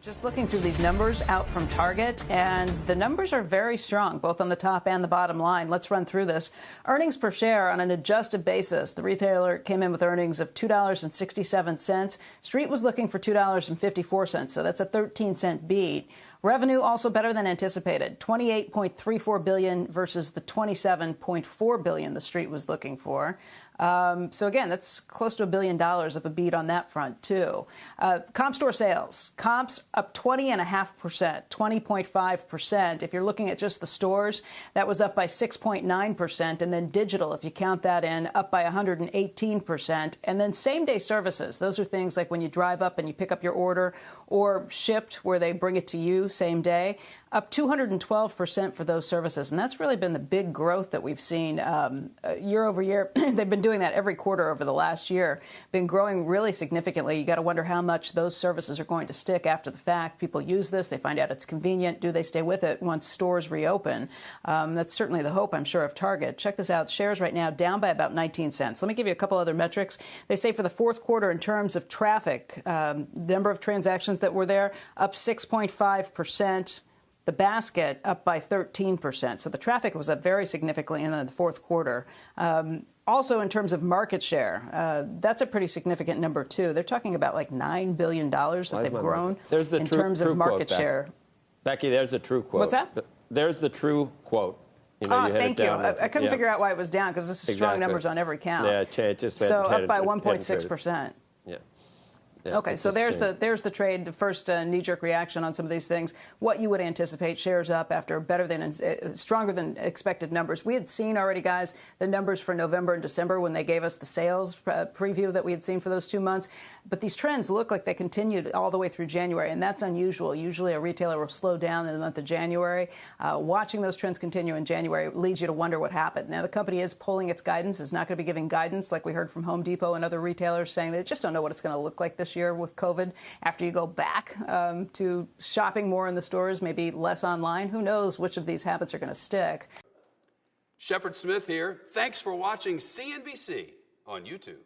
Just looking through these numbers out from Target, and the numbers are very strong, both on the top and the bottom line. Let's run through this. Earnings per share on an adjusted basis. The retailer came in with earnings of $2.67. Street was looking for $2.54, so that's a 13-cent beat. Revenue also better than anticipated, $28.34 billion versus the $27.4 billion the Street was looking for. So again, that's close to $1 billion of a beat on that front, too. Comp store sales, comps up 20.5%, 20.5%. If you're looking at just the stores, that was up by 6.9%. And then digital, if you count that in, up by 118%. And then same-day services. Those are things like when you drive up and you pick up your order, or shipped where they bring it to you same day, up 212% for those services. And that's really been the big growth that we've seen year over year. They've been doing that every quarter over the last year, been growing really significantly. You got to wonder how much those services are going to stick after the fact. People use this. They find out it's convenient. Do they stay with it once stores reopen? That's certainly the hope, I'm sure, of Target. Check this out. Shares right now down by about 19 cents. Let me give you a couple other metrics. They say for the fourth quarter in terms of traffic, number of transactions that were there, up 6.5%. The basket up by 13%. So the traffic was up very significantly in the fourth quarter. Also, in terms of market share, that's a pretty significant number, too. They're talking about like $9 billion that they've grown in terms of market share. Becky, there's the true quote. What's that? There's the true quote. You know, thank you. I couldn't figure out why it was down because this is strong numbers on every count. Yeah, it just so up by 1.6%. Yeah. Yeah, okay, so there's the trade, the first knee-jerk reaction on some of these things. What you would anticipate, shares up after stronger than expected numbers. We had seen already, guys, the numbers for November and December when they gave us the sales preview that we had seen for those 2 months. But these trends look like they continued all the way through January, and that's unusual. Usually a retailer will slow down in the month of January. Watching those trends continue in January leads you to wonder what happened. Now, the company is pulling its guidance. It's not going to be giving guidance like we heard from Home Depot and other retailers saying they just don't know what it's going to look like this year with COVID. After you go back to shopping more in the stores, maybe less online, who knows which of these habits are going to stick. Shepard Smith here. Thanks for watching CNBC on YouTube.